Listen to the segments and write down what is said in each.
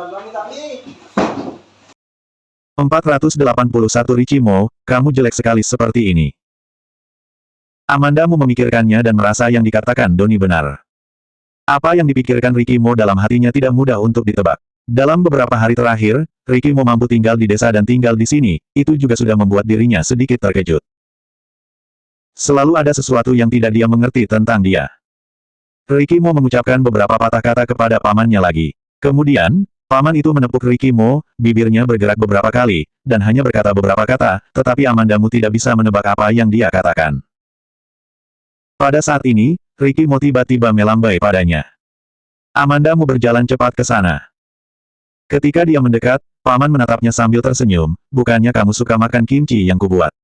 481 Richimo, kamu jelek sekali seperti ini. Amandamu memikirkannya dan merasa yang dikatakan Doni benar. Apa yang dipikirkan Richimo dalam hatinya tidak mudah untuk ditebak. Dalam beberapa hari terakhir, Richimo mampu tinggal di desa dan tinggal di sini, itu juga sudah membuat dirinya sedikit terkejut. Selalu ada sesuatu yang tidak dia mengerti tentang dia. Richimo mengucapkan beberapa patah kata kepada pamannya lagi. Kemudian, paman itu menepuk Richimo, bibirnya bergerak beberapa kali, dan hanya berkata beberapa kata, tetapi Amandamu tidak bisa menebak apa yang dia katakan. Pada saat ini, Richimo tiba-tiba melambai padanya. Amandamu berjalan cepat ke sana. Ketika dia mendekat, paman menatapnya sambil tersenyum, bukannya kamu suka makan kimchi yang kubuat.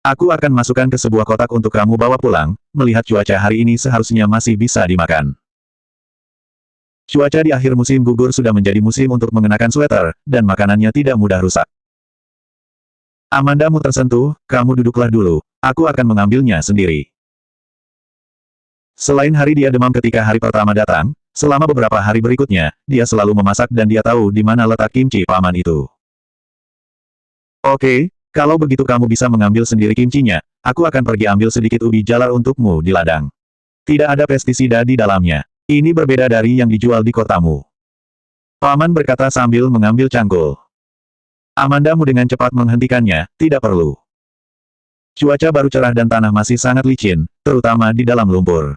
Aku akan masukkan ke sebuah kotak untuk kamu bawa pulang, melihat cuaca hari ini seharusnya masih bisa dimakan. Cuaca di akhir musim gugur sudah menjadi musim untuk mengenakan sweater, dan makanannya tidak mudah rusak. Amandamu tersentuh, kamu duduklah dulu, aku akan mengambilnya sendiri. Selain hari dia demam ketika hari pertama datang, selama beberapa hari berikutnya, dia selalu memasak dan dia tahu di mana letak kimchi paman itu. Oke. Kalau begitu kamu bisa mengambil sendiri kimchinya, aku akan pergi ambil sedikit ubi jalar untukmu di ladang. Tidak ada pestisida di dalamnya. Ini berbeda dari yang dijual di kotamu. Paman berkata sambil mengambil cangkul. Amandamu dengan cepat menghentikannya, tidak perlu. Cuaca baru cerah dan tanah masih sangat licin, terutama di dalam lumpur.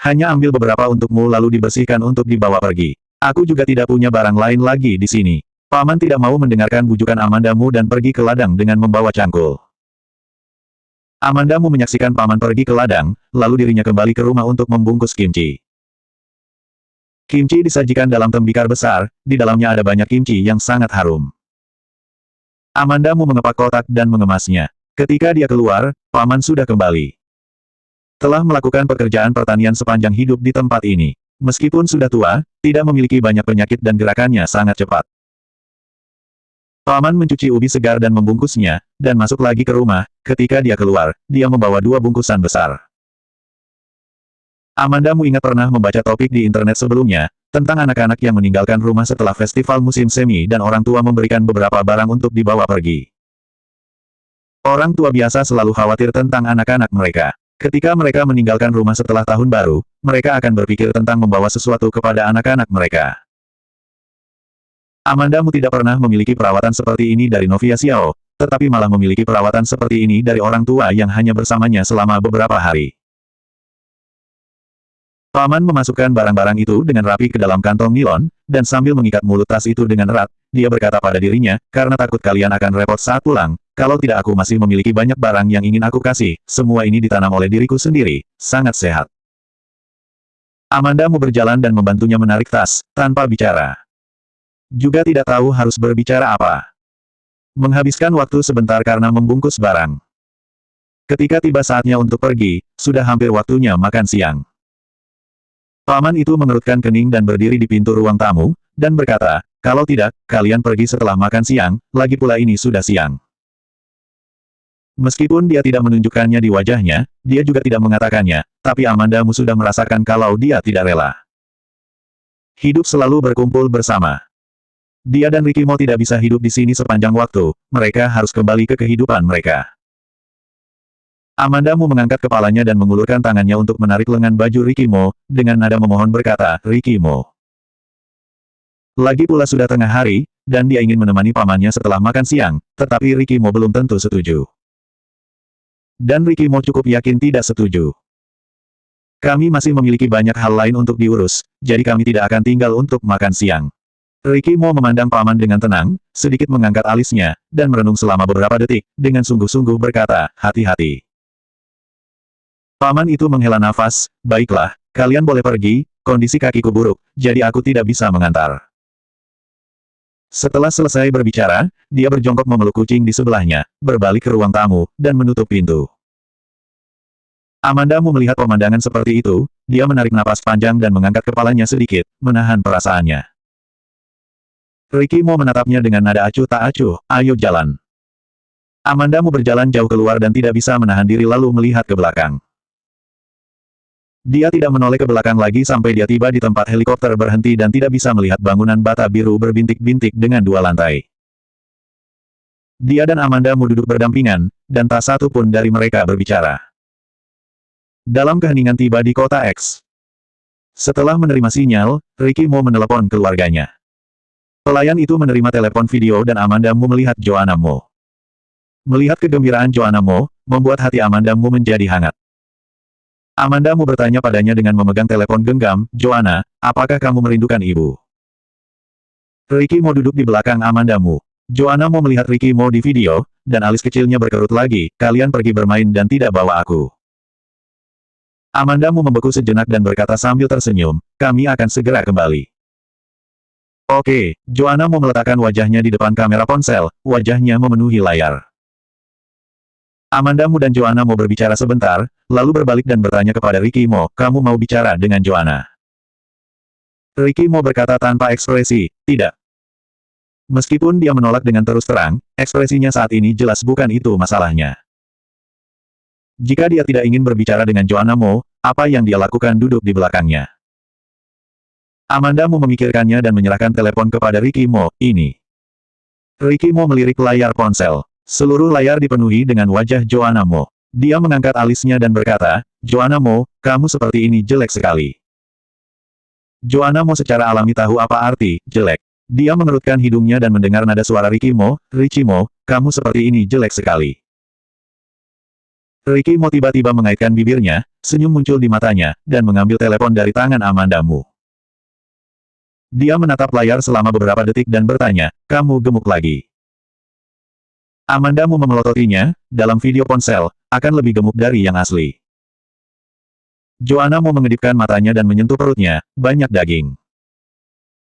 Hanya ambil beberapa untukmu lalu dibersihkan untuk dibawa pergi. Aku juga tidak punya barang lain lagi di sini. Paman tidak mau mendengarkan bujukan Amandamu dan pergi ke ladang dengan membawa cangkul. Amandamu menyaksikan paman pergi ke ladang, lalu dirinya kembali ke rumah untuk membungkus kimchi. Kimchi disajikan dalam tembikar besar, di dalamnya ada banyak kimchi yang sangat harum. Amandamu mengepak kotak dan mengemasnya. Ketika dia keluar, paman sudah kembali. Telah melakukan pekerjaan pertanian sepanjang hidup di tempat ini. Meskipun sudah tua, tidak memiliki banyak penyakit dan gerakannya sangat cepat. Paman mencuci ubi segar dan membungkusnya, dan masuk lagi ke rumah. Ketika dia keluar, dia membawa 2 bungkusan besar. Amandamu ingat pernah membaca topik di internet sebelumnya, tentang anak-anak yang meninggalkan rumah setelah festival musim semi dan orang tua memberikan beberapa barang untuk dibawa pergi. Orang tua biasa selalu khawatir tentang anak-anak mereka. Ketika mereka meninggalkan rumah setelah tahun baru, mereka akan berpikir tentang membawa sesuatu kepada anak-anak mereka. Amandamu tidak pernah memiliki perawatan seperti ini dari Novia Xiao, tetapi malah memiliki perawatan seperti ini dari orang tua yang hanya bersamanya selama beberapa hari. Paman memasukkan barang-barang itu dengan rapi ke dalam kantong nilon, dan sambil mengikat mulut tas itu dengan erat, dia berkata pada dirinya, karena takut kalian akan repot saat pulang, kalau tidak aku masih memiliki banyak barang yang ingin aku kasih, semua ini ditanam oleh diriku sendiri, sangat sehat. Amandamu berjalan dan membantunya menarik tas, tanpa bicara. Juga tidak tahu harus berbicara apa. Menghabiskan waktu sebentar karena membungkus barang. Ketika tiba saatnya untuk pergi, sudah hampir waktunya makan siang. Paman itu mengerutkan kening dan berdiri di pintu ruang tamu, dan berkata, kalau tidak, kalian pergi setelah makan siang, lagi pula ini sudah siang. Meskipun dia tidak menunjukkannya di wajahnya, dia juga tidak mengatakannya, tapi Amandamu sudah merasakan kalau dia tidak rela. Hidup selalu berkumpul bersama. Dia dan Richimo tidak bisa hidup di sini sepanjang waktu, mereka harus kembali ke kehidupan mereka. Amandamu mengangkat kepalanya dan mengulurkan tangannya untuk menarik lengan baju Richimo, dengan nada memohon berkata, Richimo. Lagi pula sudah tengah hari, dan dia ingin menemani pamannya setelah makan siang, tetapi Richimo belum tentu setuju. Dan Richimo cukup yakin tidak setuju. Kami masih memiliki banyak hal lain untuk diurus, jadi kami tidak akan tinggal untuk makan siang. Richimo memandang paman dengan tenang, sedikit mengangkat alisnya, dan merenung selama beberapa detik, dengan sungguh-sungguh berkata, hati-hati. Paman itu menghela nafas, baiklah, kalian boleh pergi, kondisi kakiku buruk, jadi aku tidak bisa mengantar. Setelah selesai berbicara, dia berjongkok memeluk kucing di sebelahnya, berbalik ke ruang tamu, dan menutup pintu. Amandamu melihat pemandangan seperti itu, dia menarik napas panjang dan mengangkat kepalanya sedikit, menahan perasaannya. Richimo menatapnya dengan nada acuh tak acuh, ayo jalan. Amandamu berjalan jauh keluar dan tidak bisa menahan diri lalu melihat ke belakang. Dia tidak menoleh ke belakang lagi sampai dia tiba di tempat helikopter berhenti dan tidak bisa melihat bangunan bata biru berbintik-bintik dengan 2 lantai. Dia dan Amanda Mu duduk berdampingan, dan tak satu pun dari mereka berbicara. Dalam keheningan tiba di kota X. Setelah menerima sinyal, Ricky Mo menelepon keluarganya. Pelayan itu menerima telepon video dan Amanda Mu melihat Joanna Mo. Melihat kegembiraan Joanna Mo, membuat hati Amanda Mu menjadi hangat. Amanda Mu bertanya padanya dengan memegang telepon genggam, "Joanna, apakah kamu merindukan ibu?" Ricky Mo duduk di belakang Amanda Mu. Joanna Mo melihat Ricky Mo di video, dan alis kecilnya berkerut lagi, "Kalian pergi bermain dan tidak bawa aku." Amanda Mu membeku sejenak dan berkata sambil tersenyum, "Kami akan segera kembali." Oke, Joanna Mo meletakkan wajahnya di depan kamera ponsel, wajahnya memenuhi layar. Amanda Mu dan Joanna Mo berbicara sebentar, lalu berbalik dan bertanya kepada Ricky Mo, "Kamu mau bicara dengan Joanna?" Ricky Mo berkata tanpa ekspresi, "Tidak." Meskipun dia menolak dengan terus terang, ekspresinya saat ini jelas bukan itu masalahnya. Jika dia tidak ingin berbicara dengan Joanna Mo, apa yang dia lakukan duduk di belakangnya? Amanda Mu memikirkannya dan menyerahkan telepon kepada Ricky Mo, "Ini." Ricky Mo melirik layar ponsel. Seluruh layar dipenuhi dengan wajah Joanna Mo. Dia mengangkat alisnya dan berkata, "Joanna Mo, kamu seperti ini jelek sekali." Joanna Mo secara alami tahu apa arti jelek. Dia mengerutkan hidungnya dan mendengar nada suara Ricky Mo, "Ricky Mo, kamu seperti ini jelek sekali." Ricky Mo tiba-tiba mengaitkan bibirnya, senyum muncul di matanya, dan mengambil telepon dari tangan Amanda Mu. Dia menatap layar selama beberapa detik dan bertanya, "Kamu gemuk lagi." Amanda Mu memelototinya, dalam video ponsel, akan lebih gemuk dari yang asli. Joanna Mu mengedipkan matanya dan menyentuh perutnya, "Banyak daging."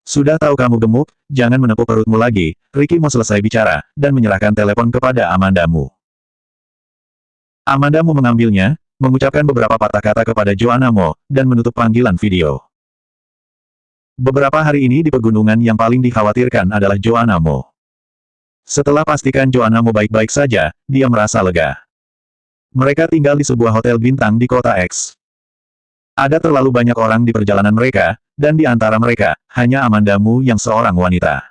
"Sudah tahu kamu gemuk, jangan menepuk perutmu lagi." Ricky Mo selesai bicara, dan menyerahkan telepon kepada Amanda Mu. Amanda Mu mengambilnya, mengucapkan beberapa patah kata kepada Joanna Mo, dan menutup panggilan video. Beberapa hari ini di pegunungan yang paling dikhawatirkan adalah Joanna Mo. Setelah pastikan Joanna Mo baik-baik saja, dia merasa lega. Mereka tinggal di sebuah hotel bintang di kota X. Ada terlalu banyak orang di perjalanan mereka, dan di antara mereka, hanya Amanda Mu yang seorang wanita.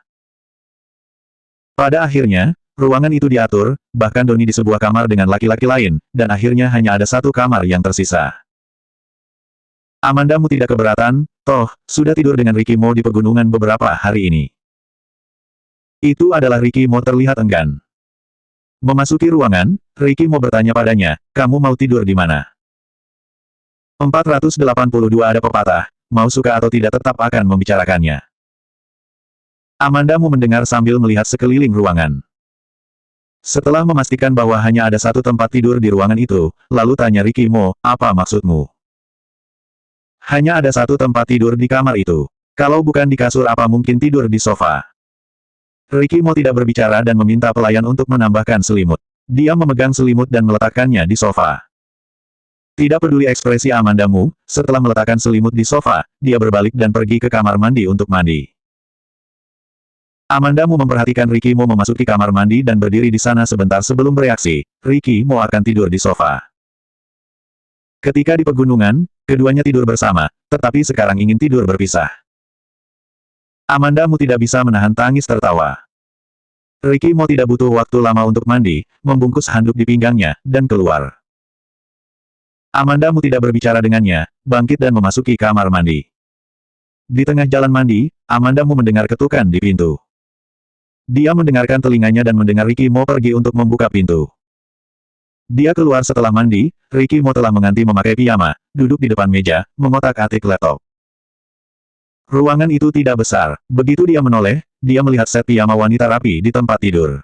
Pada akhirnya, ruangan itu diatur, bahkan Donnie di sebuah kamar dengan laki-laki lain, dan akhirnya hanya ada satu kamar yang tersisa. Amanda Mu tidak keberatan, toh, sudah tidur dengan Ricky Mo di pegunungan beberapa hari ini. Itu adalah Ricky Mo terlihat enggan. Memasuki ruangan, Ricky Mo bertanya padanya, "Kamu mau tidur di mana?" 482 ada pepatah, mau suka atau tidak tetap akan membicarakannya. Amanda Mu mendengar sambil melihat sekeliling ruangan. Setelah memastikan bahwa hanya ada satu tempat tidur di ruangan itu, lalu tanya Ricky Mo, "Apa maksudmu?" "Hanya ada satu tempat tidur di kamar itu. Kalau bukan di kasur apa mungkin tidur di sofa?" Ricky Mo tidak berbicara dan meminta pelayan untuk menambahkan selimut. Dia memegang selimut dan meletakkannya di sofa. Tidak peduli ekspresi Amanda Mu, setelah meletakkan selimut di sofa, dia berbalik dan pergi ke kamar mandi untuk mandi. Amanda Mu memperhatikan Ricky Mo memasuki kamar mandi dan berdiri di sana sebentar sebelum bereaksi, "Ricky Mo akan tidur di sofa." Ketika di pegunungan, keduanya tidur bersama, tetapi sekarang ingin tidur berpisah. Amanda Mu tidak bisa menahan tangis tertawa. Ricky Mo tidak butuh waktu lama untuk mandi, membungkus handuk di pinggangnya, dan keluar. Amanda Mu tidak berbicara dengannya, bangkit dan memasuki kamar mandi. Di tengah jalan mandi, Amanda Mu mendengar ketukan di pintu. Dia mendengarkan telinganya dan mendengar Ricky Mo pergi untuk membuka pintu. Dia keluar setelah mandi, Ricky Mo telah menganti memakai piyama, duduk di depan meja, mengotak-atik laptop. Ruangan itu tidak besar. Begitu dia menoleh, dia melihat set piyama wanita rapi di tempat tidur.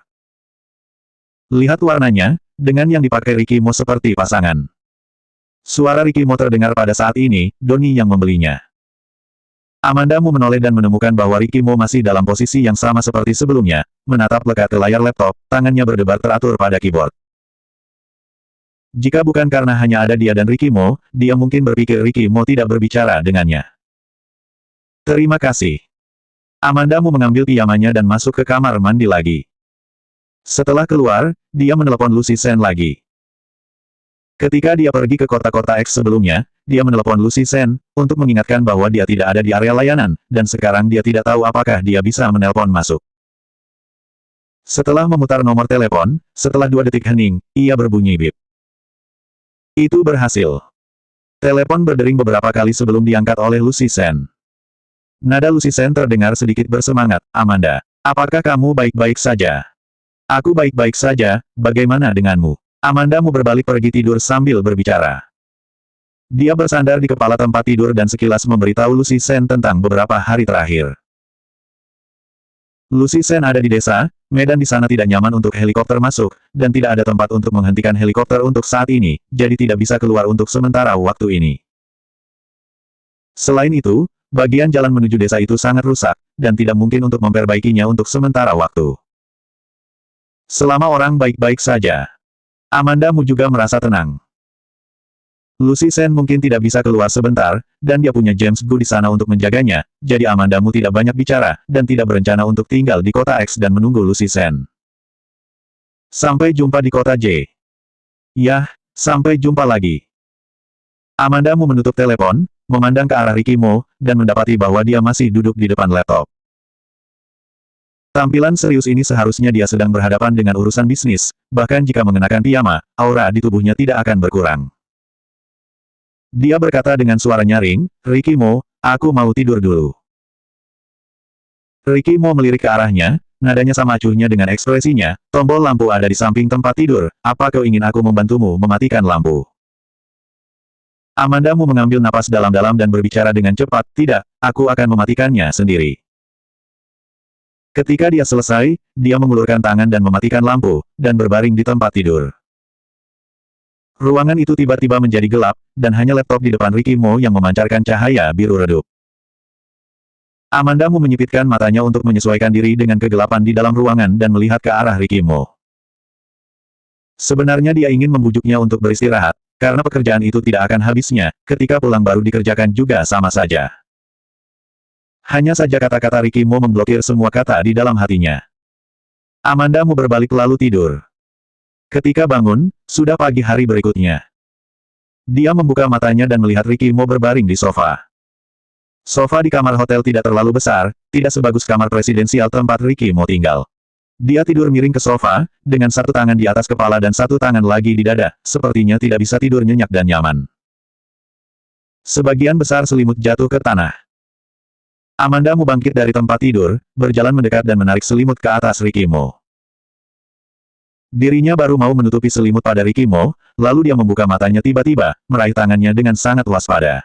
Lihat warnanya, dengan yang dipakai Ricky Mo seperti pasangan. Suara Ricky Mo terdengar pada saat ini, Donnie yang membelinya. Amanda Mu menoleh dan menemukan bahwa Ricky Mo masih dalam posisi yang sama seperti sebelumnya, menatap lekat ke layar laptop, tangannya berdebar teratur pada keyboard. Jika bukan karena hanya ada dia dan Ricky Mo, dia mungkin berpikir Ricky Mo tidak berbicara dengannya. "Terima kasih." Amanda Mu mengambil piyamanya dan masuk ke kamar mandi lagi. Setelah keluar, dia menelepon Lucy Sen lagi. Ketika dia pergi ke kota-kota X sebelumnya, dia menelepon Lucy Sen, untuk mengingatkan bahwa dia tidak ada di area layanan, dan sekarang dia tidak tahu apakah dia bisa menelpon masuk. Setelah memutar nomor telepon, setelah 2 detik hening, ia berbunyi bip. Itu berhasil. Telepon berdering beberapa kali sebelum diangkat oleh Lucy Sen. Nada Lucy Sen terdengar sedikit bersemangat, Amanda. Apakah kamu baik-baik saja? Aku baik-baik saja, bagaimana denganmu? Amandamu berbalik pergi tidur sambil berbicara. Dia bersandar di kepala tempat tidur dan sekilas memberitahu Lucy Sen tentang beberapa hari terakhir. Lucy Sen ada di desa, medan di sana tidak nyaman untuk helikopter masuk, dan tidak ada tempat untuk menghentikan helikopter untuk saat ini, jadi tidak bisa keluar untuk sementara waktu ini. Selain itu, bagian jalan menuju desa itu sangat rusak, dan tidak mungkin untuk memperbaikinya untuk sementara waktu. Selama orang baik-baik saja, Amandamu juga merasa tenang. Lucy Sen mungkin tidak bisa keluar sebentar, dan dia punya James Gu di sana untuk menjaganya, jadi Amandamu tidak banyak bicara, dan tidak berencana untuk tinggal di kota X dan menunggu Lucy Sen. Sampai jumpa di kota J. Yah, sampai jumpa lagi. Amandamu menutup telepon, memandang ke arah Ricky Mo, dan mendapati bahwa dia masih duduk di depan laptop. Tampilan serius ini seharusnya dia sedang berhadapan dengan urusan bisnis, bahkan jika mengenakan piyama, aura di tubuhnya tidak akan berkurang. Dia berkata dengan suara nyaring, Ricky Mo, aku mau tidur dulu. Ricky Mo melirik ke arahnya, nadanya sama acuhnya dengan ekspresinya, tombol lampu ada di samping tempat tidur, apa kau ingin aku membantumu mematikan lampu? Amandamu mengambil napas dalam-dalam dan berbicara dengan cepat, tidak, aku akan mematikannya sendiri. Ketika dia selesai, dia mengulurkan tangan dan mematikan lampu, dan berbaring di tempat tidur. Ruangan itu tiba-tiba menjadi gelap, dan hanya laptop di depan Ricky Mo yang memancarkan cahaya biru redup. Amandamu menyipitkan matanya untuk menyesuaikan diri dengan kegelapan di dalam ruangan dan melihat ke arah Ricky Mo. Sebenarnya dia ingin membujuknya untuk beristirahat, karena pekerjaan itu tidak akan habisnya, ketika pulang baru dikerjakan juga sama saja. Hanya saja kata-kata Ricky Mo memblokir semua kata di dalam hatinya. Amandamu berbalik lalu tidur. Ketika bangun, sudah pagi hari berikutnya. Dia membuka matanya dan melihat Ricky Mo berbaring di sofa. Sofa di kamar hotel tidak terlalu besar, tidak sebagus kamar presidensial tempat Ricky Mo tinggal. Dia tidur miring ke sofa, dengan satu tangan di atas kepala dan satu tangan lagi di dada, sepertinya tidak bisa tidur nyenyak dan nyaman. Sebagian besar selimut jatuh ke tanah. Amandamu bangkit dari tempat tidur, berjalan mendekat dan menarik selimut ke atas Ricky Mo. Dirinya baru mau menutupi selimut pada Ricky Mo, lalu dia membuka matanya tiba-tiba, meraih tangannya dengan sangat waspada.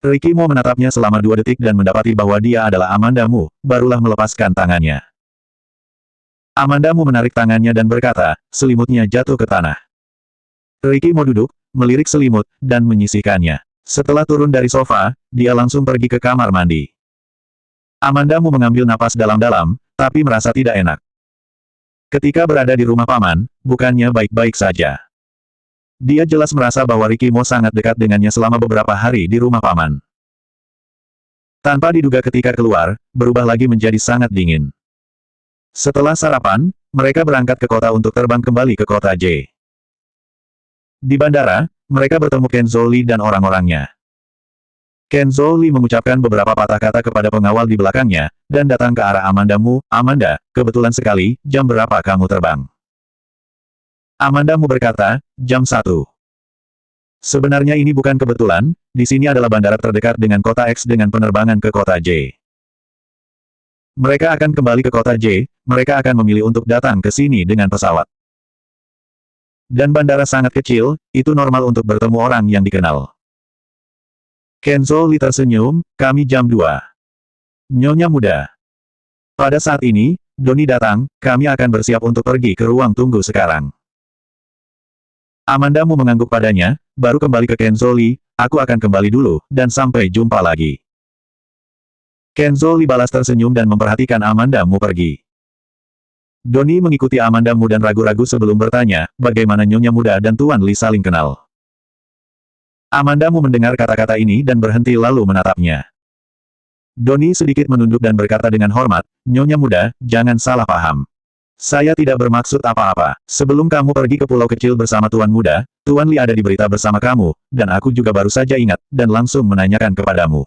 Ricky Mo menatapnya selama 2 detik dan mendapati bahwa dia adalah Amandamu, barulah melepaskan tangannya. Amandamu menarik tangannya dan berkata, selimutnya jatuh ke tanah. Ricky Mo duduk, melirik selimut, dan menyisihkannya. Setelah turun dari sofa, dia langsung pergi ke kamar mandi. Amandamu mengambil napas dalam-dalam, tapi merasa tidak enak. Ketika berada di rumah paman, bukannya baik-baik saja. Dia jelas merasa bahwa Ricky Mo sangat dekat dengannya selama beberapa hari di rumah paman. Tanpa diduga ketika keluar, berubah lagi menjadi sangat dingin. Setelah sarapan, mereka berangkat ke kota untuk terbang kembali ke kota J. Di bandara, mereka bertemu Ken Zhou dan orang-orangnya. Ken Zhou mengucapkan beberapa patah kata kepada pengawal di belakangnya, dan datang ke arah Amandamu, Amanda, kebetulan sekali, jam berapa kamu terbang? Amandamu berkata, jam 1. Sebenarnya ini bukan kebetulan, di sini adalah bandara terdekat dengan kota X dengan penerbangan ke kota J. Mereka akan kembali ke kota J, mereka akan memilih untuk datang ke sini dengan pesawat. Dan bandara sangat kecil, itu normal untuk bertemu orang yang dikenal. Ken Zhou tersenyum, kami jam 2. Nyonya muda. Pada saat ini, Doni datang, kami akan bersiap untuk pergi ke ruang tunggu sekarang. Amandamu mengangguk padanya, baru kembali ke Ken Zhou, aku akan kembali dulu, dan sampai jumpa lagi. Ken Zhou balas tersenyum dan memperhatikan Amandamu pergi. Doni mengikuti Amandamu dan ragu-ragu sebelum bertanya, bagaimana Nyonya muda dan Tuan Li saling kenal. Amandamu mendengar kata-kata ini dan berhenti lalu menatapnya. Doni sedikit menunduk dan berkata dengan hormat, Nyonya muda, jangan salah paham. Saya tidak bermaksud apa-apa. Sebelum kamu pergi ke pulau kecil bersama Tuan Muda, Tuan Li ada di berita bersama kamu, dan aku juga baru saja ingat, dan langsung menanyakan kepadamu.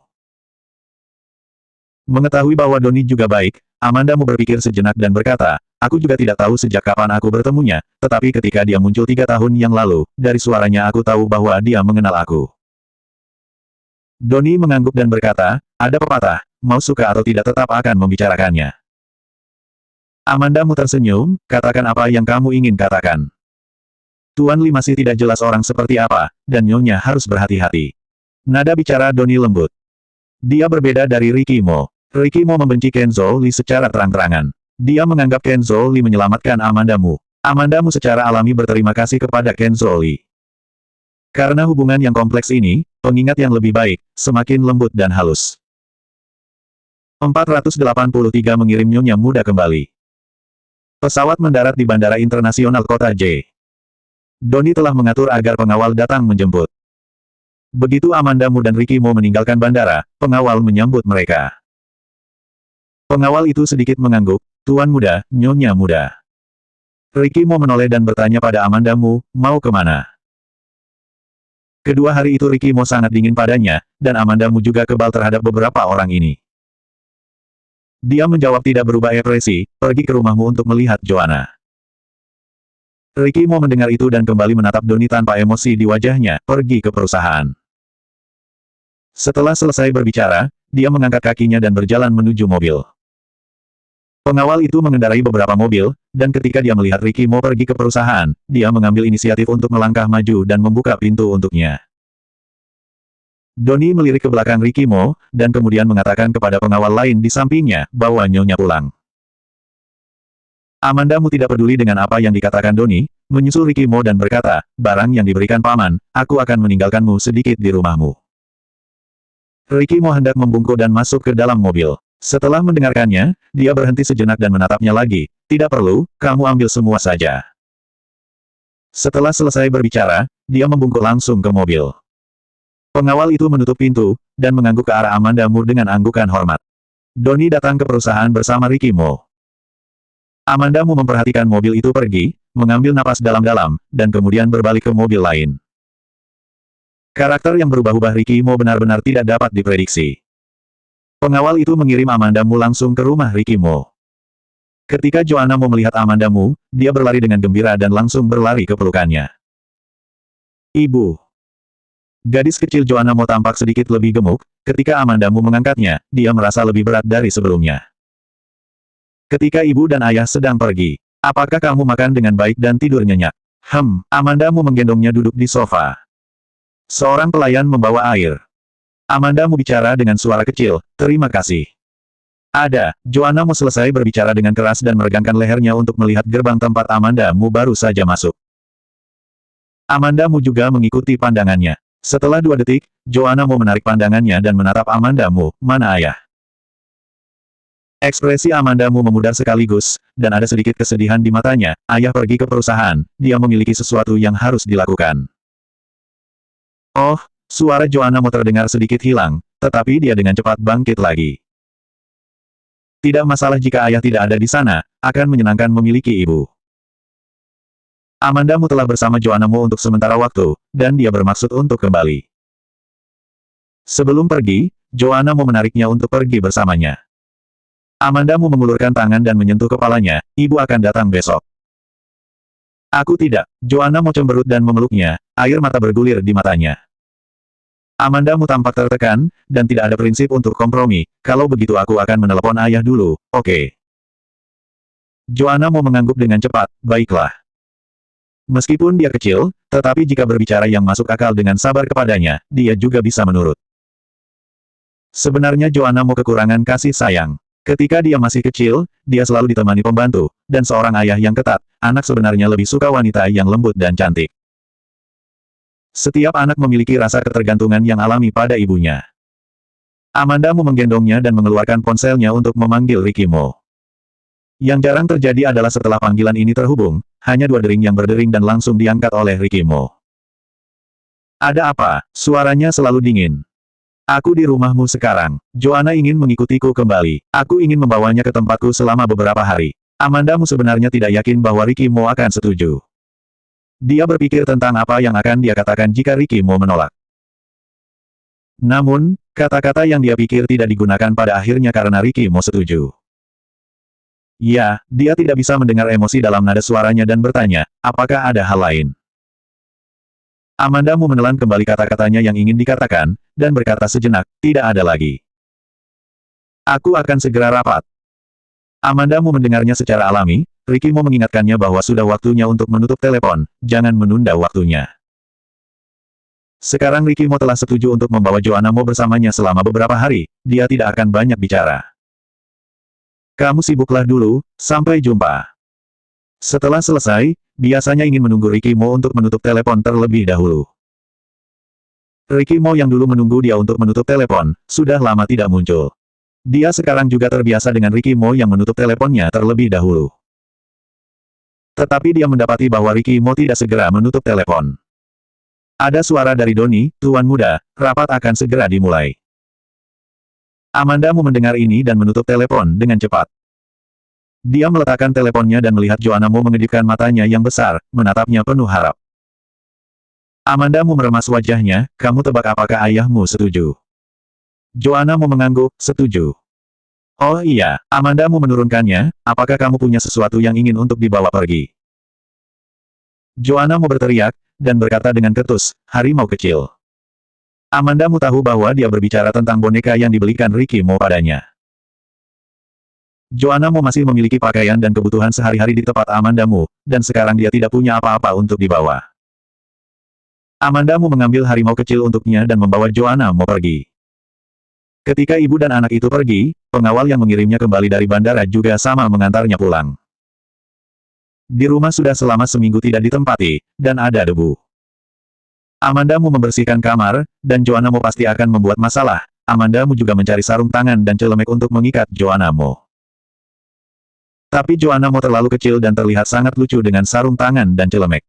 Mengetahui bahwa Doni juga baik, Amanda berpikir sejenak dan berkata, aku juga tidak tahu sejak kapan aku bertemunya, tetapi ketika dia muncul 3 tahun yang lalu, dari suaranya aku tahu bahwa dia mengenal aku. Doni mengangguk dan berkata, ada pepatah, mau suka atau tidak tetap akan membicarakannya. Amanda tersenyum, katakan apa yang kamu ingin katakan. Tuan Li masih tidak jelas orang seperti apa, dan Nyonya harus berhati-hati. Nada bicara Doni lembut. Dia berbeda dari Ricky Mo. Ricky Mo membenci Kenzo Li secara terang-terangan. Dia menganggap Kenzo Li menyelamatkan Amanda Mu. Amanda Mu secara alami berterima kasih kepada Kenzo Li. Karena hubungan yang kompleks ini, pengingat yang lebih baik, semakin lembut dan halus. 483 mengirim Nyonya Muda kembali. Pesawat mendarat di Bandara Internasional Kota J. Doni telah mengatur agar pengawal datang menjemput. Begitu Amanda Mu dan Ricky Mo meninggalkan bandara, pengawal menyambut mereka. Pengawal itu sedikit mengangguk, Tuan Muda, Nyonya Muda. Ricky Mo menoleh dan bertanya pada Amanda Mu, mau kemana? Kedua hari itu Ricky Mo sangat dingin padanya, dan Amanda Mu juga kebal terhadap beberapa orang ini. Dia menjawab tidak berubah ekspresi, pergi ke rumahmu untuk melihat Joanna. Ricky Mo mendengar itu dan kembali menatap Doni tanpa emosi di wajahnya, pergi ke perusahaan. Setelah selesai berbicara, dia mengangkat kakinya dan berjalan menuju mobil. Pengawal itu mengendarai beberapa mobil, dan ketika dia melihat Ricky Mo pergi ke perusahaan, dia mengambil inisiatif untuk melangkah maju dan membuka pintu untuknya. Doni melirik ke belakang Ricky Mo, dan kemudian mengatakan kepada pengawal lain di sampingnya, bahwa Nyonya pulang. Amanda Mu tidak peduli dengan apa yang dikatakan Doni, menyusul Ricky Mo dan berkata, barang yang diberikan paman, aku akan meninggalkanmu sedikit di rumahmu. Ricky Mo hendak membungkuk dan masuk ke dalam mobil. Setelah mendengarkannya, dia berhenti sejenak dan menatapnya lagi, tidak perlu, kamu ambil semua saja. Setelah selesai berbicara, dia membungkuk langsung ke mobil. Pengawal itu menutup pintu, dan mengangguk ke arah Amanda Mu dengan anggukan hormat. Doni datang ke perusahaan bersama Ricky Mo. Amanda Mu memperhatikan mobil itu pergi, mengambil napas dalam-dalam, dan kemudian berbalik ke mobil lain. Karakter yang berubah-ubah Ricky Mo benar-benar tidak dapat diprediksi. Pengawal itu mengirim Amanda Mu langsung ke rumah Ricky Mo. Ketika Joanna Mo melihat Amanda Mu, dia berlari dengan gembira dan langsung berlari ke pelukannya. Ibu. Gadis kecil Joanna Mo tampak sedikit lebih gemuk, ketika Amanda Mu mengangkatnya, dia merasa lebih berat dari sebelumnya. Ketika ibu dan ayah sedang pergi, apakah kamu makan dengan baik dan tidur nyenyak? Amanda Mu menggendongnya duduk di sofa. Seorang pelayan membawa air. Amanda Mu bicara dengan suara kecil, terima kasih. Ada, Joanna Mo selesai berbicara dengan keras dan meregangkan lehernya untuk melihat gerbang tempat Amanda Mu baru saja masuk. Amanda Mu juga mengikuti pandangannya. Setelah 2 detik, Joanna Mo menarik pandangannya dan menatap Amanda Mu, mana ayah? Ekspresi Amanda Mu memudar sekaligus, dan ada sedikit kesedihan di matanya, ayah pergi ke perusahaan, dia memiliki sesuatu yang harus dilakukan. Oh, suara Joanna Mo terdengar sedikit hilang, tetapi dia dengan cepat bangkit lagi. Tidak masalah jika ayah tidak ada di sana, akan menyenangkan memiliki ibu. Amanda Mu telah bersama Joanna Mo untuk sementara waktu, dan dia bermaksud untuk kembali. Sebelum pergi, Joanna Mo menariknya untuk pergi bersamanya. Amanda Mu mengulurkan tangan dan menyentuh kepalanya, ibu akan datang besok. Aku tidak. Joanna Mo cemberut dan memeluknya, air mata bergulir di matanya. Amanda Mu tampak tertekan, dan tidak ada prinsip untuk kompromi, kalau begitu aku akan menelepon ayah dulu, oke. Joanna Mo mengangguk dengan cepat, baiklah. Meskipun dia kecil, tetapi jika berbicara yang masuk akal dengan sabar kepadanya, dia juga bisa menurut. Sebenarnya Joanna Mo kekurangan kasih sayang. Ketika dia masih kecil, dia selalu ditemani pembantu, dan seorang ayah yang ketat, anak sebenarnya lebih suka wanita yang lembut dan cantik. Setiap anak memiliki rasa ketergantungan yang alami pada ibunya. Amanda Mu menggendongnya dan mengeluarkan ponselnya untuk memanggil Ricky Mo. Yang jarang terjadi adalah setelah panggilan ini terhubung, hanya 2 dering yang berdering dan langsung diangkat oleh Ricky Mo. Ada apa? Suaranya selalu dingin. Aku di rumahmu sekarang. Joanna ingin mengikutiku kembali. Aku ingin membawanya ke tempatku selama beberapa hari. Amandamu sebenarnya tidak yakin bahwa Ricky Mo akan setuju. Dia berpikir tentang apa yang akan dia katakan jika Ricky Mo menolak. Namun, kata-kata yang dia pikir tidak digunakan pada akhirnya karena Ricky Mo setuju. Ya, dia tidak bisa mendengar emosi dalam nada suaranya dan bertanya, apakah ada hal lain? Amandamu menelan kembali kata-katanya yang ingin dikatakan, dan berkata sejenak, tidak ada lagi. Aku akan segera rapat. Amandamu mendengarnya secara alami, Ricky Mo mengingatkannya bahwa sudah waktunya untuk menutup telepon, jangan menunda waktunya. Sekarang Ricky Mo telah setuju untuk membawa Joanna Mo bersamanya selama beberapa hari, dia tidak akan banyak bicara. Kamu sibuklah dulu, sampai jumpa. Setelah selesai, biasanya ingin menunggu Ricky Mo untuk menutup telepon terlebih dahulu. Ricky Mo yang dulu menunggu dia untuk menutup telepon, sudah lama tidak muncul. Dia sekarang juga terbiasa dengan Ricky Mo yang menutup teleponnya terlebih dahulu. Tetapi dia mendapati bahwa Ricky Mo tidak segera menutup telepon. Ada suara dari Donnie, Tuan Muda, rapat akan segera dimulai. Amandamu mendengar ini dan menutup telepon dengan cepat. Dia meletakkan teleponnya dan melihat Joanna Mo mengedipkan matanya yang besar, menatapnya penuh harap. Amandamu meremas wajahnya, kamu tebak apakah ayahmu setuju? Joanna Mo mengangguk, setuju. Oh iya, Amandamu menurunkannya, apakah kamu punya sesuatu yang ingin untuk dibawa pergi? Joanna Mo berteriak, dan berkata dengan ketus, harimau kecil. Amandamu tahu bahwa dia berbicara tentang boneka yang dibelikan Ricky Mo padanya. Joanna Mo masih memiliki pakaian dan kebutuhan sehari-hari di tempat Amandamu, dan sekarang dia tidak punya apa-apa untuk dibawa. Amandamu mengambil harimau kecil untuknya dan membawa Joanna Mo pergi. Ketika ibu dan anak itu pergi, pengawal yang mengirimnya kembali dari bandara juga sama mengantarnya pulang. Di rumah sudah selama seminggu tidak ditempati, dan ada debu. Amandamu membersihkan kamar, dan Joanna Mo pasti akan membuat masalah. Amandamu juga mencari sarung tangan dan celemek untuk mengikat Joanna Mo. Tapi Joanna Mo terlalu kecil dan terlihat sangat lucu dengan sarung tangan dan celemek.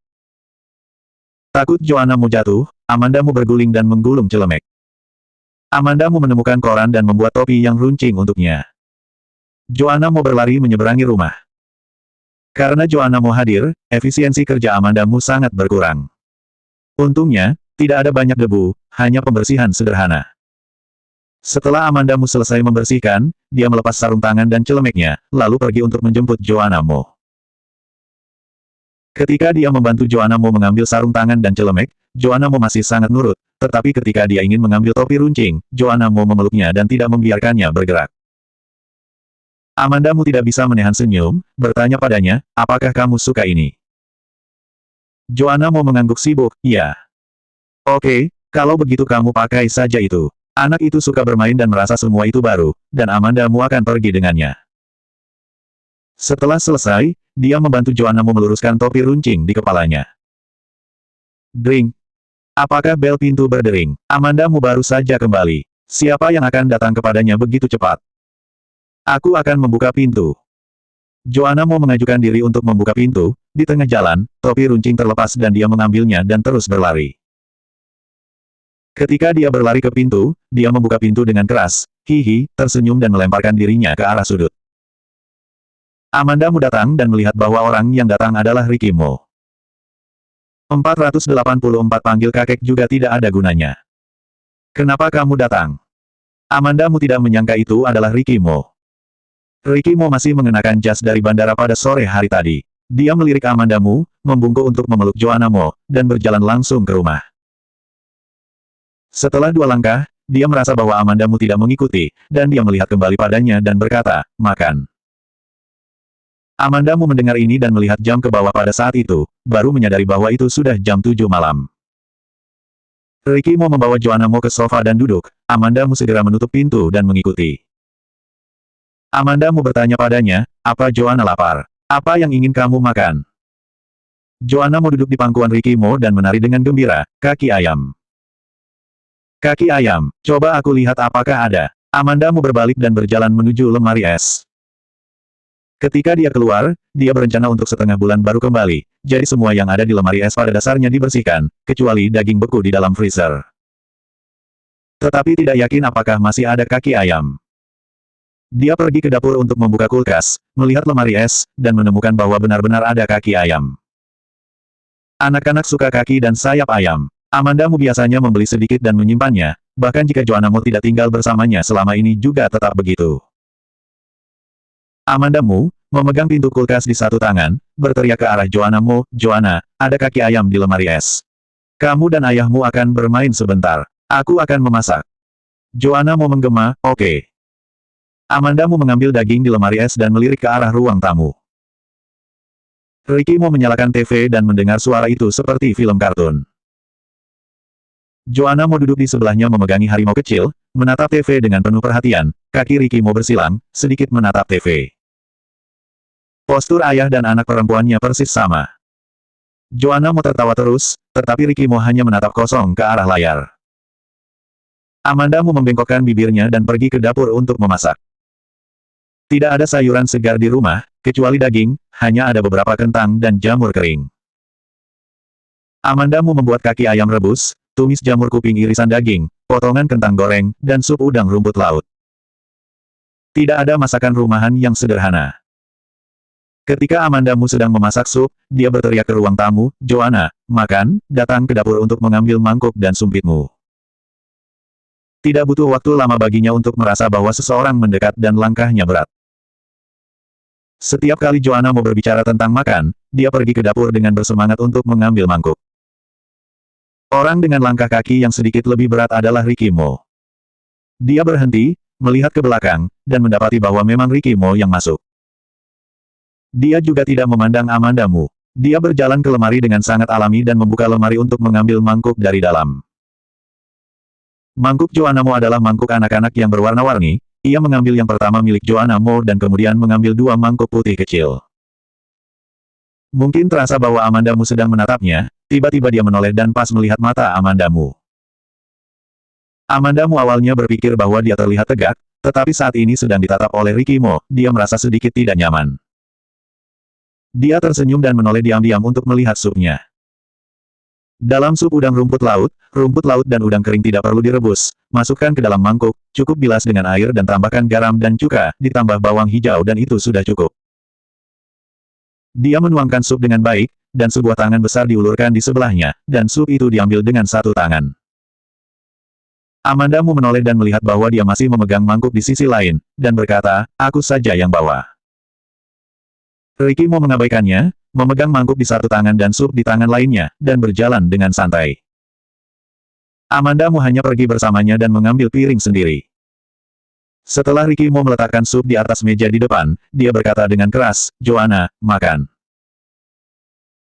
Takut Joanna Mo jatuh, Amandamu berguling dan menggulung celemek. Amandamu menemukan koran dan membuat topi yang runcing untuknya. Joanna Mo berlari menyeberangi rumah. Karena Joanna Mo hadir, efisiensi kerja Amandamu sangat berkurang. Untungnya, tidak ada banyak debu, hanya pembersihan sederhana. Setelah Amandamu selesai membersihkan, dia melepas sarung tangan dan celemeknya, lalu pergi untuk menjemput Joanna Mo. Ketika dia membantu Joanna Mo mengambil sarung tangan dan celemek, Joanna Mo masih sangat nurut, tetapi ketika dia ingin mengambil topi runcing, Joanna Mo memeluknya dan tidak membiarkannya bergerak. Amandamu tidak bisa menahan senyum, bertanya padanya, apakah kamu suka ini? Joanna Mo mengangguk sibuk, iya. Oke, kalau begitu kamu pakai saja itu. Anak itu suka bermain dan merasa semua itu baru, dan Amandamu akan pergi dengannya. Setelah selesai, dia membantu Joanna Mo meluruskan topi runcing di kepalanya. Dring. Apakah bel pintu berdering? Amandamu baru saja kembali. Siapa yang akan datang kepadanya begitu cepat? Aku akan membuka pintu. Joanna Mo mengajukan diri untuk membuka pintu, di tengah jalan, topi runcing terlepas dan dia mengambilnya dan terus berlari. Ketika dia berlari ke pintu, dia membuka pintu dengan keras, hihi, tersenyum dan melemparkan dirinya ke arah sudut. Amandamu datang dan melihat bahwa orang yang datang adalah Ricky Mo. 484 panggil kakek juga tidak ada gunanya. Kenapa kamu datang? Amandamu tidak menyangka itu adalah Ricky Mo. Ricky Mo masih mengenakan jas dari bandara pada sore hari tadi. Dia melirik Amandamu, membungkuk untuk memeluk Joanna Mo, dan berjalan langsung ke rumah. Setelah 2 langkah, dia merasa bahwa Amandamu tidak mengikuti, dan dia melihat kembali padanya dan berkata, makan. Amandamu mendengar ini dan melihat jam ke bawah pada saat itu, baru menyadari bahwa itu sudah jam 7 malam. Ricky Mo membawa Joanna Mo ke sofa dan duduk, Amandamu segera menutup pintu dan mengikuti. Amandamu bertanya padanya, apa Joanna lapar? Apa yang ingin kamu makan? Joanna Mo duduk di pangkuan Ricky Mo dan menari dengan gembira, kaki ayam. Kaki ayam, coba aku lihat apakah ada. Amandamu berbalik dan berjalan menuju lemari es. Ketika dia keluar, dia berencana untuk setengah bulan baru kembali, jadi semua yang ada di lemari es pada dasarnya dibersihkan, kecuali daging beku di dalam freezer. Tetapi tidak yakin apakah masih ada kaki ayam. Dia pergi ke dapur untuk membuka kulkas, melihat lemari es, dan menemukan bahwa benar-benar ada kaki ayam. Anak-anak suka kaki dan sayap ayam. Amandamu biasanya membeli sedikit dan menyimpannya, bahkan jika Joannamu tidak tinggal bersamanya selama ini juga tetap begitu. Amandamu memegang pintu kulkas di satu tangan, berteriak ke arah Joannamu, "Joanna, ada kaki ayam di lemari es. Kamu dan ayahmu akan bermain sebentar. Aku akan memasak." Joanna mau menggema, "Oke." Amandamu mengambil daging di lemari es dan melirik ke arah ruang tamu. Ricky mau menyalakan TV dan mendengar suara itu seperti film kartun. Joanna mau duduk di sebelahnya memegangi harimau kecil, menatap TV dengan penuh perhatian, kaki Ricky mau bersilang, sedikit menatap TV. Postur ayah dan anak perempuannya persis sama. Joanna mau tertawa terus, tetapi Ricky mau hanya menatap kosong ke arah layar. Amanda mau membengkokkan bibirnya dan pergi ke dapur untuk memasak. Tidak ada sayuran segar di rumah, kecuali daging, hanya ada beberapa kentang dan jamur kering. Amanda mau membuat kaki ayam rebus, tumis jamur kuping irisan daging, potongan kentang goreng, dan sup udang rumput laut. Tidak ada masakan rumahan yang sederhana. Ketika Amandamu sedang memasak sup, dia berteriak ke ruang tamu, "Joanna, makan, datang ke dapur untuk mengambil mangkuk dan sumpitmu." Tidak butuh waktu lama baginya untuk merasa bahwa seseorang mendekat dan langkahnya berat. Setiap kali Joanna mau berbicara tentang makan, dia pergi ke dapur dengan bersemangat untuk mengambil mangkuk. Orang dengan langkah kaki yang sedikit lebih berat adalah Ricky Mo. Dia berhenti, melihat ke belakang, dan mendapati bahwa memang Ricky Mo yang masuk. Dia juga tidak memandang Amandamu. Dia berjalan ke lemari dengan sangat alami dan membuka lemari untuk mengambil mangkuk dari dalam. Mangkuk Joanna Mo adalah mangkuk anak-anak yang berwarna-warni. Ia mengambil yang pertama milik Joanna Mo dan kemudian mengambil dua mangkuk putih kecil. Mungkin terasa bahwa Amandamu sedang menatapnya, tiba-tiba dia menoleh dan pas melihat mata Amandamu. Amandamu awalnya berpikir bahwa dia terlihat tegak, tetapi saat ini sedang ditatap oleh Ricky Mo, dia merasa sedikit tidak nyaman. Dia tersenyum dan menoleh diam-diam untuk melihat supnya. Dalam sup udang rumput laut dan udang kering tidak perlu direbus, masukkan ke dalam mangkuk, cukup bilas dengan air dan tambahkan garam dan cuka, ditambah bawang hijau dan itu sudah cukup. Dia menuangkan sup dengan baik, dan sebuah tangan besar diulurkan di sebelahnya, dan sup itu diambil dengan satu tangan. Amandamu menoleh dan melihat bahwa dia masih memegang mangkuk di sisi lain, dan berkata, "Aku saja yang bawa." Ricky mau mengabaikannya, memegang mangkuk di satu tangan dan sup di tangan lainnya, dan berjalan dengan santai. Amandamu hanya pergi bersamanya dan mengambil piring sendiri. Setelah Ricky mau meletakkan sup di atas meja di depan, dia berkata dengan keras, "Joanna, makan."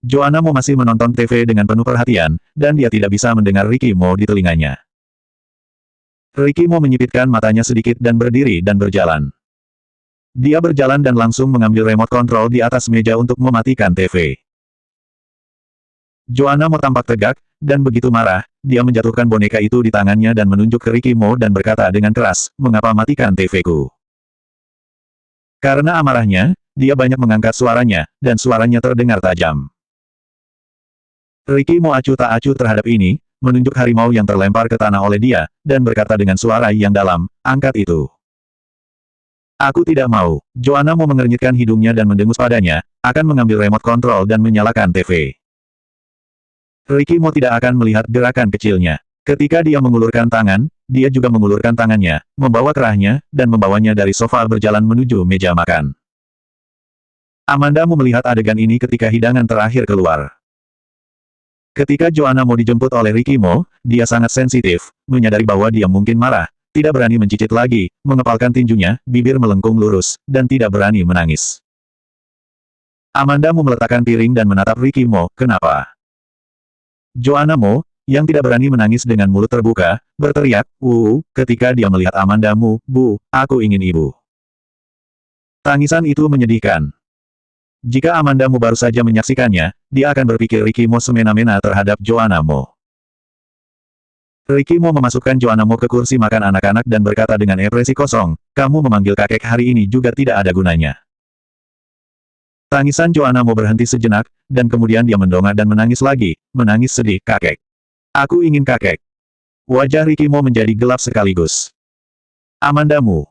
Joanna Mo masih menonton TV dengan penuh perhatian, dan dia tidak bisa mendengar Ricky Mo di telinganya. Ricky Mo menyipitkan matanya sedikit dan berdiri dan berjalan. Dia berjalan dan langsung mengambil remote control di atas meja untuk mematikan TV. Joanna Mo tampak tegak, dan begitu marah, dia menjatuhkan boneka itu di tangannya dan menunjuk ke Ricky Mo dan berkata dengan keras, "Mengapa matikan TV-ku?" Karena amarahnya, dia banyak mengangkat suaranya, dan suaranya terdengar tajam. Ricky Mo acuh tak acuh terhadap ini, menunjuk harimau yang terlempar ke tanah oleh dia, dan berkata dengan suara yang dalam, "Angkat itu." "Aku tidak mau." Joanna Mo mengernyitkan hidungnya dan mendengus padanya, akan mengambil remote control dan menyalakan TV. Ricky Mo tidak akan melihat gerakan kecilnya. Ketika dia mengulurkan tangan, dia juga mengulurkan tangannya, membawa kerahnya, dan membawanya dari sofa berjalan menuju meja makan. Amandamu melihat adegan ini ketika hidangan terakhir keluar. Ketika Joanna Mo dijemput oleh Ricky Mo, dia sangat sensitif, menyadari bahwa dia mungkin marah, tidak berani mencicit lagi, mengepalkan tinjunya, bibir melengkung lurus, dan tidak berani menangis. Amandamu meletakkan piring dan menatap Ricky Mo, "Kenapa?" Joanna Mo, yang tidak berani menangis dengan mulut terbuka, berteriak, ketika dia melihat Amandamu, "Bu, aku ingin ibu." Tangisan itu menyedihkan. Jika Amandamu baru saja menyaksikannya, dia akan berpikir Ricky Mo semena-mena terhadap Joanna Mo. Ricky Mo memasukkan Joanna Mo ke kursi makan anak-anak dan berkata dengan ekspresi kosong, "Kamu memanggil kakek hari ini juga tidak ada gunanya." Tangisan Joanna Mo berhenti sejenak, dan kemudian dia mendongak dan menangis lagi, menangis sedih, "Kakek. Aku ingin kakek." Wajah Ricky Mo menjadi gelap sekaligus. "Amandamu."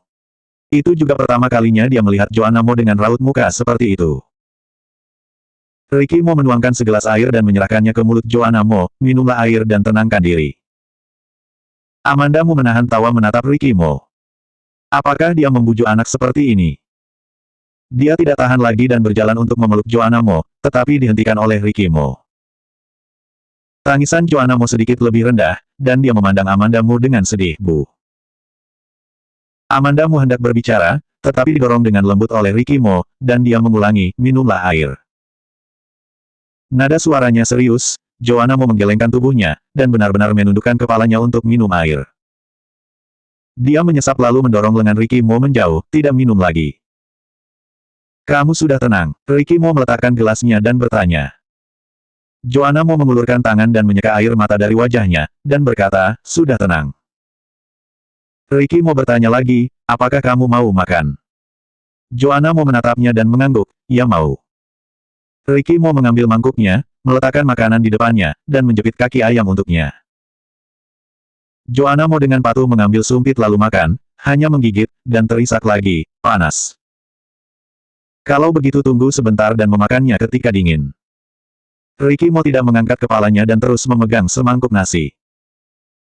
Itu juga pertama kalinya dia melihat Joanna Mo dengan raut muka seperti itu. Ricky Mo menuangkan segelas air dan menyerahkannya ke mulut Joanna Mo, minumlah air dan tenangkan diri. Amanda Mo menahan tawa menatap Ricky Mo. Apakah dia membujuk anak seperti ini? Dia tidak tahan lagi dan berjalan untuk memeluk Joanna Mo, tetapi dihentikan oleh Ricky Mo. Tangisan Joanna Mo sedikit lebih rendah, dan dia memandang Amanda Mo dengan sedih, Bu. Amanda Mo hendak berbicara, tetapi didorong dengan lembut oleh Ricky Mo, dan dia mengulangi, minumlah air. Nada suaranya serius, Joanna Mo menggelengkan tubuhnya, dan benar-benar menundukkan kepalanya untuk minum air. Dia menyesap lalu mendorong lengan Ricky Mo menjauh, tidak minum lagi. Kamu sudah tenang. Ricky Mo meletakkan gelasnya dan bertanya. Joanna Mo mengulurkan tangan dan menyeka air mata dari wajahnya, dan berkata, sudah tenang. Ricky Mo bertanya lagi, apakah kamu mau makan? Joanna Mo menatapnya dan mengangguk, ya mau. Ricky Mo mengambil mangkuknya, meletakkan makanan di depannya, dan menjepit kaki ayam untuknya. Joanna Mo dengan patuh mengambil sumpit lalu makan, hanya menggigit, dan terisak lagi, panas. Kalau begitu tunggu sebentar dan memakannya ketika dingin. Ricky Mo tidak mengangkat kepalanya dan terus memegang semangkuk nasi.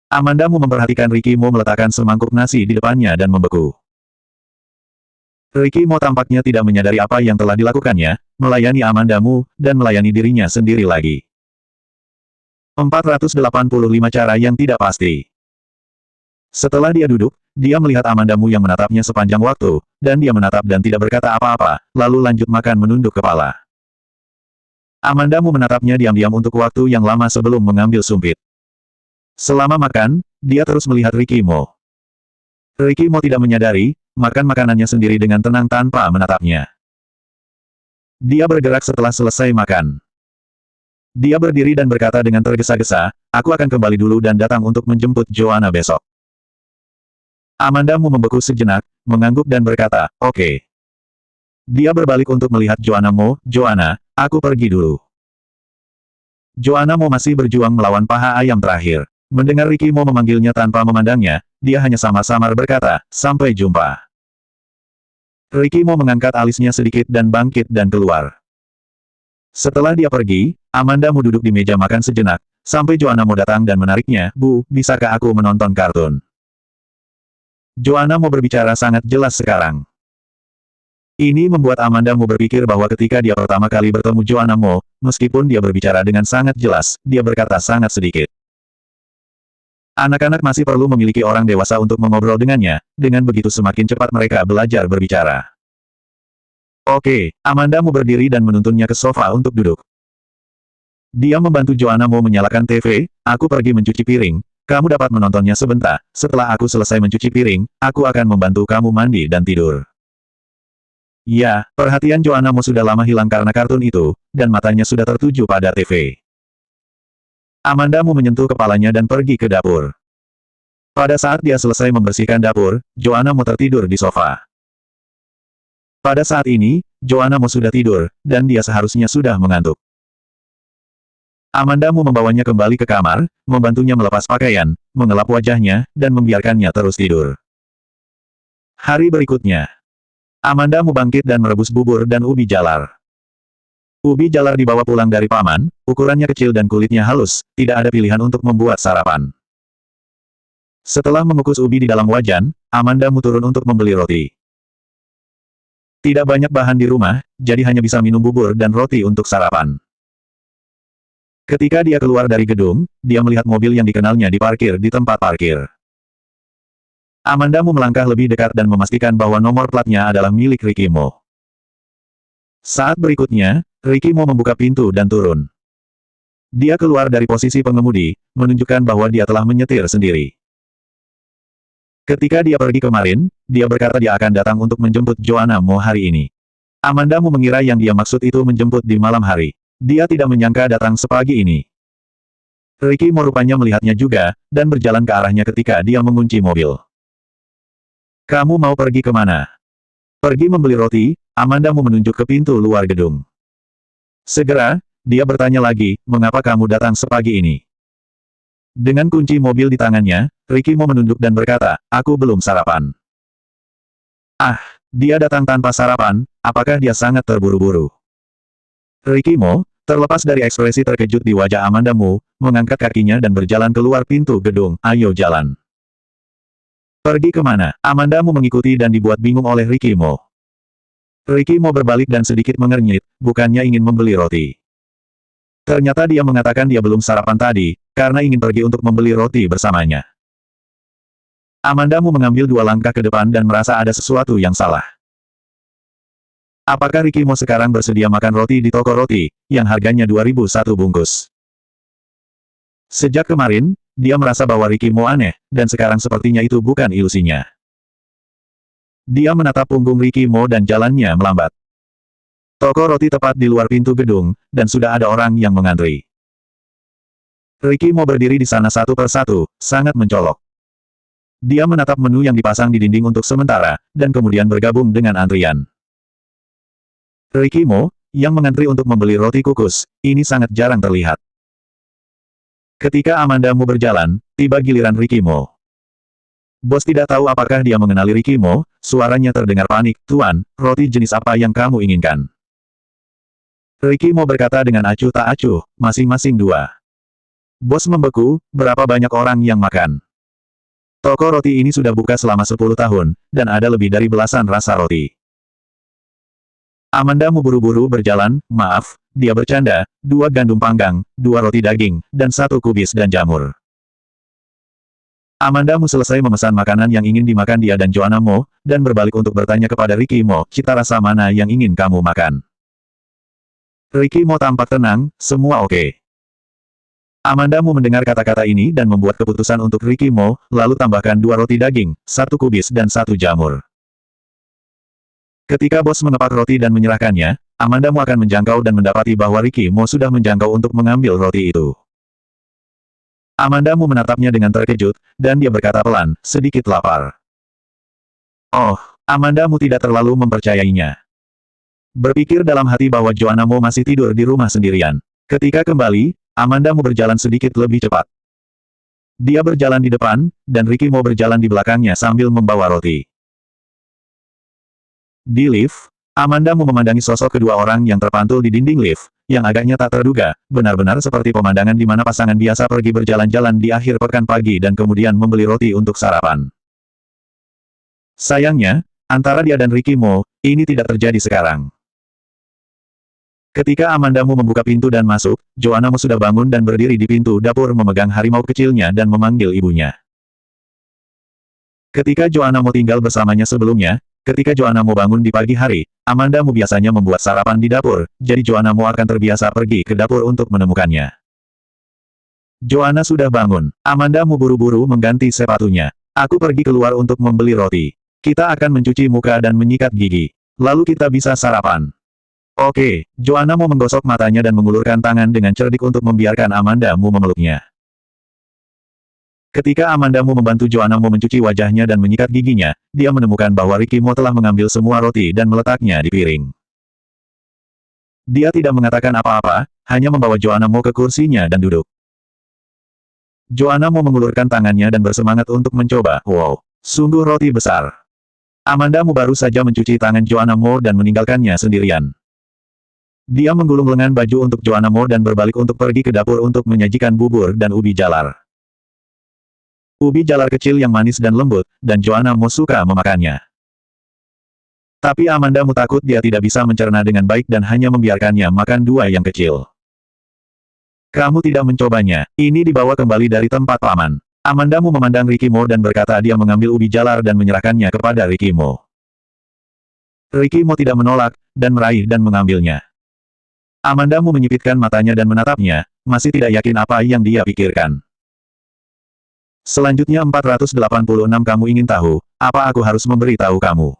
Amanda Mo memperhatikan Ricky Mo meletakkan semangkuk nasi di depannya dan membeku. Ricky Mo tampaknya tidak menyadari apa yang telah dilakukannya, melayani Amanda Mo, dan melayani dirinya sendiri lagi. 485 cara yang tidak pasti. Setelah dia duduk, dia melihat Amanda Mo yang menatapnya sepanjang waktu, dan dia menatap dan tidak berkata apa-apa, lalu lanjut makan menunduk kepala. Amanda Mo menatapnya diam-diam untuk waktu yang lama sebelum mengambil sumpit. Selama makan, dia terus melihat Ricky Mo. Ricky Mo tidak menyadari, makan makanannya sendiri dengan tenang tanpa menatapnya. Dia bergerak setelah selesai makan. Dia berdiri dan berkata dengan tergesa-gesa, aku akan kembali dulu dan datang untuk menjemput Joanna besok. Amanda Mo membeku sejenak, mengangguk dan berkata, oke. Dia berbalik untuk melihat Joanna Mo, Joanna, aku pergi dulu. Joanna Mo masih berjuang melawan paha ayam terakhir. Mendengar Ricky Mo memanggilnya tanpa memandangnya, dia hanya samar-samar berkata, sampai jumpa. Ricky Mo mengangkat alisnya sedikit dan bangkit dan keluar. Setelah dia pergi, Amanda Mo duduk di meja makan sejenak, sampai Joanna Mo datang dan menariknya, Bu, bisakah aku menonton kartun? Joanna Mo berbicara sangat jelas sekarang. Ini membuat Amanda Mo berpikir bahwa ketika dia pertama kali bertemu Joanna Mo, meskipun dia berbicara dengan sangat jelas, dia berkata sangat sedikit. Anak-anak masih perlu memiliki orang dewasa untuk mengobrol dengannya, dengan begitu semakin cepat mereka belajar berbicara. Oke, Amanda Mo berdiri dan menuntunnya ke sofa untuk duduk. Dia membantu Joanna Mo menyalakan TV, aku pergi mencuci piring. Kamu dapat menontonnya sebentar, setelah aku selesai mencuci piring, aku akan membantu kamu mandi dan tidur. Ya, perhatian Joanna Mo sudah lama hilang karena kartun itu, dan matanya sudah tertuju pada TV. Amanda Mo menyentuh kepalanya dan pergi ke dapur. Pada saat dia selesai membersihkan dapur, Joanna Mo tertidur di sofa. Pada saat ini, Joanna Mo sudah tidur, dan dia seharusnya sudah mengantuk. Amanda Mo membawanya kembali ke kamar, membantunya melepas pakaian, mengelap wajahnya, dan membiarkannya terus tidur. Hari berikutnya, Amanda Mo bangkit dan merebus bubur dan ubi jalar. Ubi jalar dibawa pulang dari paman, ukurannya kecil dan kulitnya halus, tidak ada pilihan untuk membuat sarapan. Setelah mengukus ubi di dalam wajan, Amanda Mo turun untuk membeli roti. Tidak banyak bahan di rumah, jadi hanya bisa minum bubur dan roti untuk sarapan. Ketika dia keluar dari gedung, dia melihat mobil yang dikenalnya diparkir di tempat parkir. Amanda Mo melangkah lebih dekat dan memastikan bahwa nomor platnya adalah milik Ricky Mo. Saat berikutnya, Ricky Mo membuka pintu dan turun. Dia keluar dari posisi pengemudi, menunjukkan bahwa dia telah menyetir sendiri. Ketika dia pergi kemarin, dia berkata dia akan datang untuk menjemput Joanna Mo hari ini. Amanda Mo mengira yang dia maksud itu menjemput di malam hari. Dia tidak menyangka datang sepagi ini. Ricky Mo rupanya melihatnya juga, dan berjalan ke arahnya ketika dia mengunci mobil. Kamu mau pergi kemana? Pergi membeli roti, Amanda Mo menunjuk ke pintu luar gedung. Segera, dia bertanya lagi, mengapa kamu datang sepagi ini? Dengan kunci mobil di tangannya, Ricky Mo menunduk dan berkata, aku belum sarapan. Ah, dia datang tanpa sarapan, apakah dia sangat terburu-buru? Ricky Mo, terlepas dari ekspresi terkejut di wajah Amanda Mu, mengangkat kakinya dan berjalan keluar pintu gedung. Ayo jalan. Pergi kemana? Amanda Mu mengikuti dan dibuat bingung oleh Ricky Mo. Ricky Mo berbalik dan sedikit mengernyit, bukannya ingin membeli roti. Ternyata dia mengatakan dia belum sarapan tadi, karena ingin pergi untuk membeli roti bersamanya. Amanda Mu mengambil 2 langkah ke depan dan merasa ada sesuatu yang salah. Apakah Ricky Mo sekarang bersedia makan roti di toko roti, yang harganya 2.001 bungkus? Sejak kemarin, dia merasa bahwa Ricky Mo aneh, dan sekarang sepertinya itu bukan ilusinya. Dia menatap punggung Ricky Mo dan jalannya melambat. Toko roti tepat di luar pintu gedung, dan sudah ada orang yang mengantri. Ricky Mo berdiri di sana satu persatu, sangat mencolok. Dia menatap menu yang dipasang di dinding untuk sementara, dan kemudian bergabung dengan antrian. Ricky Mo, yang mengantri untuk membeli roti kukus, ini sangat jarang terlihat. Ketika Amanda Mu berjalan, tiba giliran Ricky Mo. Bos tidak tahu apakah dia mengenali Ricky Mo, suaranya terdengar panik. Tuan, roti jenis apa yang kamu inginkan? Ricky Mo berkata dengan acuh tak acuh, masing-masing 2. Bos membeku, berapa banyak orang yang makan? Toko roti ini sudah buka selama 10 tahun, dan ada lebih dari belasan rasa roti. Amanda Mu buru-buru berjalan, maaf, dia bercanda, 2 gandum panggang, 2 roti daging, dan 1 kubis dan jamur. Amanda Mu selesai memesan makanan yang ingin dimakan dia dan Joanna Mo, dan berbalik untuk bertanya kepada Ricky Mo, cita rasa mana yang ingin kamu makan? Ricky Mo tampak tenang, semua oke. Amanda Mu mendengar kata-kata ini dan membuat keputusan untuk Ricky Mo, lalu tambahkan 2 roti daging, 1 kubis dan 1 jamur. Ketika bos mengepak roti dan menyerahkannya, Amanda Mu akan menjangkau dan mendapati bahwa Ricky Mo sudah menjangkau untuk mengambil roti itu. Amanda Mu menatapnya dengan terkejut, dan dia berkata pelan, sedikit lapar. Oh, Amanda Mu tidak terlalu mempercayainya. Berpikir dalam hati bahwa Joanna Mo masih tidur di rumah sendirian. Ketika kembali, Amanda Mu berjalan sedikit lebih cepat. Dia berjalan di depan, dan Ricky Mo berjalan di belakangnya sambil membawa roti. Di lift, Amanda Mu memandangi sosok kedua orang yang terpantul di dinding lift, yang agaknya tak terduga, benar-benar seperti pemandangan di mana pasangan biasa pergi berjalan-jalan di akhir pekan pagi dan kemudian membeli roti untuk sarapan. Sayangnya, antara dia dan Ricky Mo, ini tidak terjadi sekarang. Ketika Amanda Mu membuka pintu dan masuk, Joanna Mo sudah bangun dan berdiri di pintu dapur memegang harimau kecilnya dan memanggil ibunya. Ketika Joanna Mo tinggal bersamanya sebelumnya, ketika Joanna Mo bangun di pagi hari, Amanda Mu biasanya membuat sarapan di dapur, jadi Joanna Mo akan terbiasa pergi ke dapur untuk menemukannya. Joanna sudah bangun. Amanda Mu buru-buru mengganti sepatunya. Aku pergi keluar untuk membeli roti. Kita akan mencuci muka dan menyikat gigi. Lalu kita bisa sarapan. Oke, Joanna Mo menggosok matanya dan mengulurkan tangan dengan cerdik untuk membiarkan Amanda Mu memeluknya. Ketika Amanda Mu membantu Joanna Mo mencuci wajahnya dan menyikat giginya, dia menemukan bahwa Ricky Mo telah mengambil semua roti dan meletaknya di piring. Dia tidak mengatakan apa-apa, hanya membawa Joanna Mo ke kursinya dan duduk. Joanna Mo mengulurkan tangannya dan bersemangat untuk mencoba. Wow, sungguh roti besar. Amanda Mu baru saja mencuci tangan Joanna Mo dan meninggalkannya sendirian. Dia menggulung lengan baju untuk Joanna Mo dan berbalik untuk pergi ke dapur untuk menyajikan bubur dan ubi jalar. Ubi jalar kecil yang manis dan lembut, dan Joanna Mo suka memakannya. Tapi Amanda Mu takut dia tidak bisa mencerna dengan baik dan hanya membiarkannya makan 2 yang kecil. Kamu tidak mencobanya, ini dibawa kembali dari tempat paman. Amanda Mu memandang Ricky Mo dan berkata dia mengambil ubi jalar dan menyerahkannya kepada Ricky Mo. Ricky Mo tidak menolak, dan meraih dan mengambilnya. Amanda Mu menyipitkan matanya dan menatapnya, masih tidak yakin apa yang dia pikirkan. Selanjutnya 486 kamu ingin tahu, apa aku harus memberitahu kamu?